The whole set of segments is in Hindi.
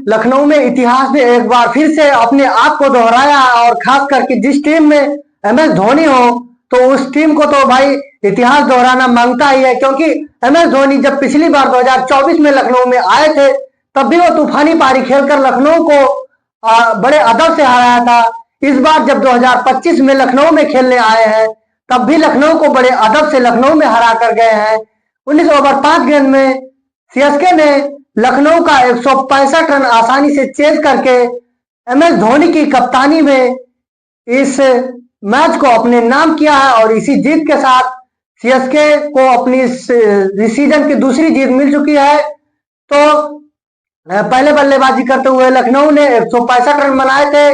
लखनऊ में इतिहास ने एक बार फिर से अपने आप को दोहराया और खास करके जिस टीम में MS धोनी हो तो उस टीम को तो भाई इतिहास दोहराना मांगता ही है, क्योंकि MS धोनी जब पिछली बार 2024 में लखनऊ में आए थे तब भी वो तूफानी पारी खेलकर लखनऊ को बड़े अदब से हराया था। इस बार जब 2025 में लखनऊ में खेलने आए हैं तब भी लखनऊ को बड़े अदब से लखनऊ में हरा कर गए हैं। 19 ओवर 5 गेंद में CSK ने लखनऊ का 165 रन आसानी से चेज करके MS धोनी की कप्तानी में इस मैच को अपने नाम किया है और इसी जीत के साथ CSK को अपनी इस सीजन की दूसरी जीत मिल चुकी है। तो पहले बल्लेबाजी करते हुए लखनऊ ने 165 रन बनाए थे,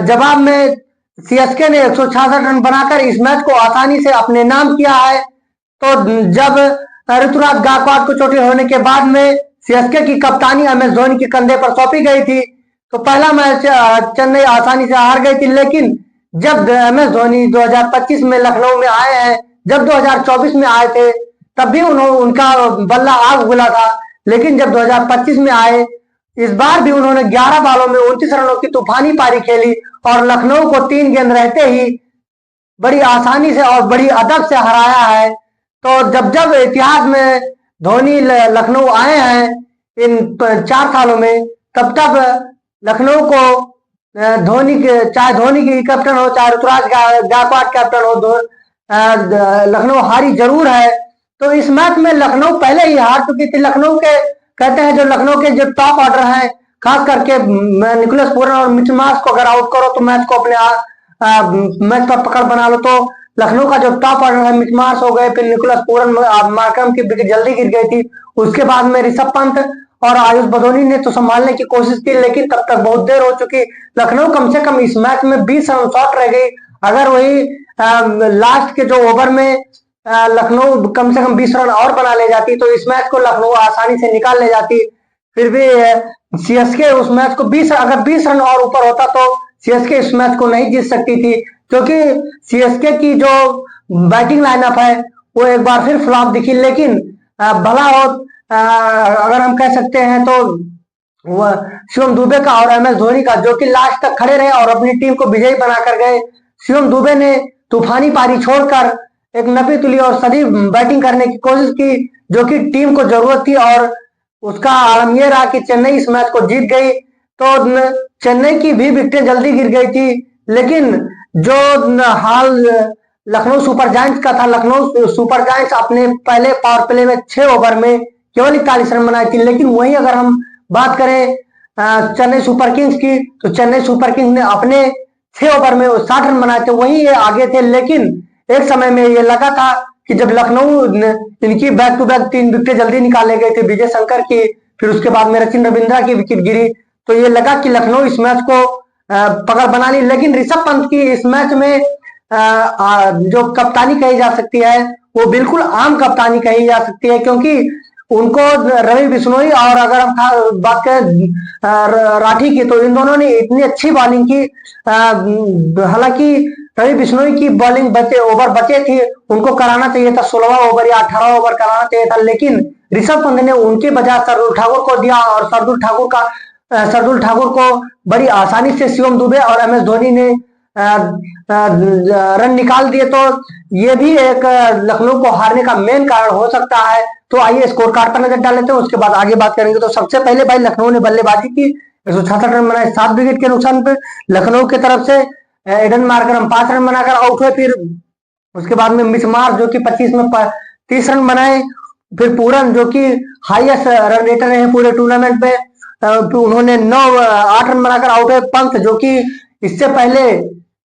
जवाब में CSK ने 166 रन बनाकर इस मैच को आसानी से अपने नाम किया है। तो जब ऋतुराज गायकवाड़ को चोटिल होने के बाद में CSK की कप्तानी MS धोनी के कंधे पर सौंपी गई थी तो पहला मैच चेन्नई आसानी से हार गई थी। लेकिन जब MS धोनी 2025 में लखनऊ में आए हैं, जब 2024 में आए थे तब भी उनका बल्ला आग उगला था, लेकिन जब 2025 में आए इस बार भी उन्होंने 11 बालों में 29 रनों की तूफानी पारी खेली और लखनऊ को 3 गेंद रहते ही बड़ी आसानी से और बड़ी अदब से हराया है। तो जब जब इतिहास में धोनी लखनऊ आए हैं इन 4 सालों में, तब तब लखनऊ को धोनी के, चाहे धोनी की कैप्टन हो चाहे ऋतुराज गायकवाड़ कैप्टन हो, लखनऊ हारी जरूर है। तो इस मैच में लखनऊ पहले ही हार चुकी थी। लखनऊ के कहते हैं जो लखनऊ के जो टॉप ऑर्डर हैं, खास करके निकोलस पूरन और मिचेल मार्श को अगर आउट करो तो मैच को अपने मैच पर पकड़ बना लो। तो लखनऊ का जो टॉप ऑर्डर है, मिचेल मार्श हो गए, फिर निकोलस पूरन, मार्करम की विकेट जल्दी गिर गई थी, उसके बाद में ऋषभ पंत और आयुष बदोनी ने तो संभालने की कोशिश की, लेकिन तब तक बहुत देर हो चुकी। लखनऊ कम से कम इस मैच में 20 रन शॉर्ट रह गई। अगर वही लास्ट के जो ओवर में लखनऊ कम से कम 20 रन और बना ले जाती तो इस मैच को लखनऊ आसानी से निकाल ले जाती। फिर भी CSK उस मैच को 20 रन और ऊपर होता तो CSK इस मैच को नहीं जीत सकती थी, क्योंकि CSK की जो बैटिंग लाइनअप है वो एक बार फिर फ्लॉप दिखी। लेकिन भला हो, अगर हम कह सकते हैं तो शिवम दुबे का और MS धोनी का, जो कि लास्ट तक खड़े रहे और अपनी टीम को विजयी बनाकर गए। शिवम दुबे ने तूफानी पारी छोड़कर एक नफी तुली और सदी बैटिंग करने की कोशिश की, जो कि टीम को जरूरत थी, और उसका आलम यह रहा कि चेन्नई इस मैच को जीत गई। तो चेन्नई की भी विकेटें जल्दी गिर गई थी, लेकिन जो हाल लखनऊ सुपर जायंट्स का था, लखनऊ सुपर जायंट्स अपने पहले पावर प्ले में 6 ओवर में केवल 41 रन बनाई थी। लेकिन वहीं अगर हम बात करें चेन्नई सुपर किंग्स की, तो चेन्नई सुपर किंग्स ने अपने 6 ओवर में 60 रन बनाए थे, वहीं ये आगे थे। लेकिन एक समय में ये लगा था कि जब लखनऊ इनकी बैक टू बैक 3 विकेटें जल्दी निकाले गए थे, विजय शंकर की, फिर उसके बाद में सचिन रविंद्रा की विकेट गिरी, तो ये लगा कि लखनऊ इस मैच को पकड़ बना ली। लेकिन ऋषभ पंत की इस मैच में जो कप्तानी कही जा सकती है वो बिल्कुल आम कप्तानी कही जा सकती है, क्योंकि उनको रवि बिश्नोई और अगर हम बात करें राठी की, तो इन दोनों ने इतनी अच्छी बॉलिंग की। हालांकि रवि बिश्नोई की बॉलिंग ओवर बचे थे, उनको कराना चाहिए था 16वां ओवर या 18वां ओवर कराना चाहिए था, लेकिन ऋषभ पंत ने उनके बजाय शार्दुल ठाकुर को दिया और शार्दुल ठाकुर को बड़ी आसानी से शिवम दुबे और MS धोनी ने रन निकाल दिए। तो ये भी एक लखनऊ को हारने का मेन कारण हो सकता है। तो आइए स्कोर कार्ड पर नजर डाल लेते हैं, उसके बाद आगे बात करेंगे। तो सबसे पहले भाई लखनऊ ने बल्लेबाजी की, 166 रन बनाए 7 विकेट के नुकसान पे। लखनऊ की तरफ से एडन मार्करम 5 रन बनाकर आउट हुए। फिर उसके बाद में मिचेल मार्श जो कि 25 में 30 रन बनाए। फिर पूरन जो कि हाईएस्ट रन रेटर रहे पूरे टूर्नामेंट में, उन्होंने 8 रन बनाकर आउट हुए। पंत जो कि इससे पहले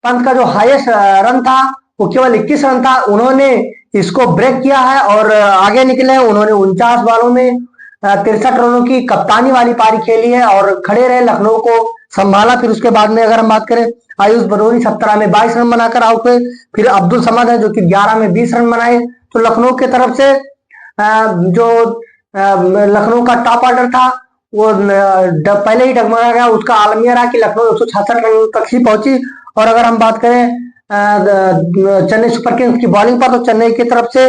पंत का जो हाईएस्ट रन था वो केवल 21 रन था, उन्होंने इसको ब्रेक किया है और आगे निकले। उन्होंने 49 बालों में 63 रनों की कप्तानी वाली पारी खेली है और खड़े रहे, लखनऊ को संभाला। फिर उसके बाद में अगर हम बात करें, आयुष बदोनी 17 में 22 रन बनाकर आउट हुए। फिर अब्दुल समद है जो कि 11 में 20 रन बनाए। तो लखनऊ की तरफ से जो लखनऊ का टॉप ऑर्डर था वो पहले ही डगमगा गया। उसका आलमिया रहा कि लखनऊ 166 रन तक ही पहुंची। और अगर हम बात करें चेन्नई सुपर किंग्स की बॉलिंग पर, तो चेन्नई की तरफ से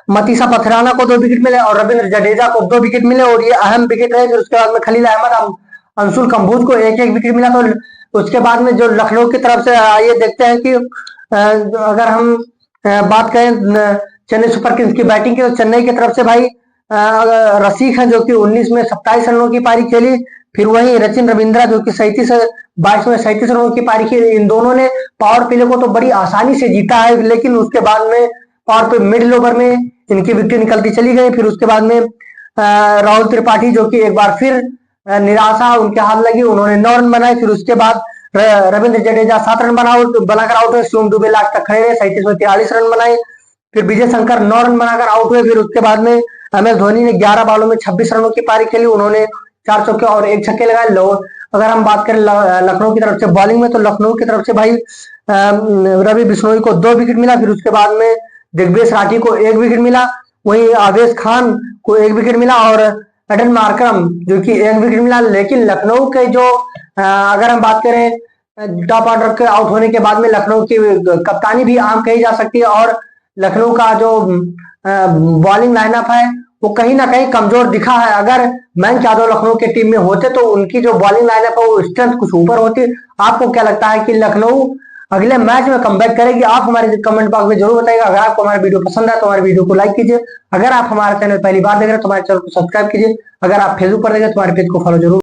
मतीसा पथराना को 2 विकेट मिले और रविंद्र जडेजा को 2 विकेट मिले और ये अहम विकेट रहे। फिर उसके बाद में खलील अहमद, अंशुल कंबोज को 1-1 विकेट मिला। तो उसके बाद में जो लखनऊ की तरफ से ये देखते हैं कि अगर हम बात करें चेन्नई सुपर किंग्स की बैटिंग की, तो चेन्नई की तरफ से भाई रसिक है जो कि 19 में 27 रनों की पारी खेली। फिर वहीं रचिन रविंद्रा जो कि 22 में 37 रनों की पारी खेली। इन दोनों ने पावर प्ले को तो बड़ी आसानी से जीता है, लेकिन उसके बाद में पावर प्ले मिडिल ओवर में इनकी विकेट निकलती चली गई। फिर उसके बाद में राहुल त्रिपाठी जो कि एक बार फिर निराशा उनके हाथ लगी, उन्होंने 9 रन बनाए। फिर उसके बाद रविंद्र जडेजा 7 रन बनाकर आउट हुए। शिवम दुबे लास्ट तक खड़े रहे, 37 में 43 रन बनाए। फिर विजय शंकर 9 रन बनाकर आउट हुए। फिर उसके बाद में MS धोनी ने 11 बॉलों में 26 रनों की पारी खेली, उन्होंने 4 चौके और 1 छक्के लगाए। अगर हम बात करें लखनऊ की तरफ से बॉलिंग में, तो लखनऊ की तरफ से भाई रवि बिश्नोई को 2 विकेट मिला। फिर उसके बाद में दिग्वेश राठी को 1 विकेट मिला, वहीं आवेश खान को 1 विकेट मिला और एडन मार्करम जो कि 1 विकेट मिला। लेकिन लखनऊ के जो अगर हम बात करें टॉप ऑर्डर के आउट होने के बाद में लखनऊ की कप्तानी भी आम कही जा सकती है और लखनऊ का जो बॉलिंग लाइनअप है वो कहीं ना कहीं कमजोर दिखा है। अगर मयंक यादव लखनऊ के टीम में होते तो उनकी जो बॉलिंग लाइनअप है वो स्ट्रेंथ कुछ ऊपर होती। आपको क्या लगता है कि लखनऊ अगले मैच में कमबैक करेगी? आप हमारे कमेंट बॉक्स में जरूर बताइएगा। अगर आपको हमारा वीडियो पसंद है तो हमारे वीडियो को लाइक कीजिए। अगर आप हमारे चैनल पहली बार देख रहे हैं तो हमारे चैनल को सब्सक्राइब कीजिए। अगर आप फेसबुक पर देखें तो हमारे पेज को फॉलो जरूर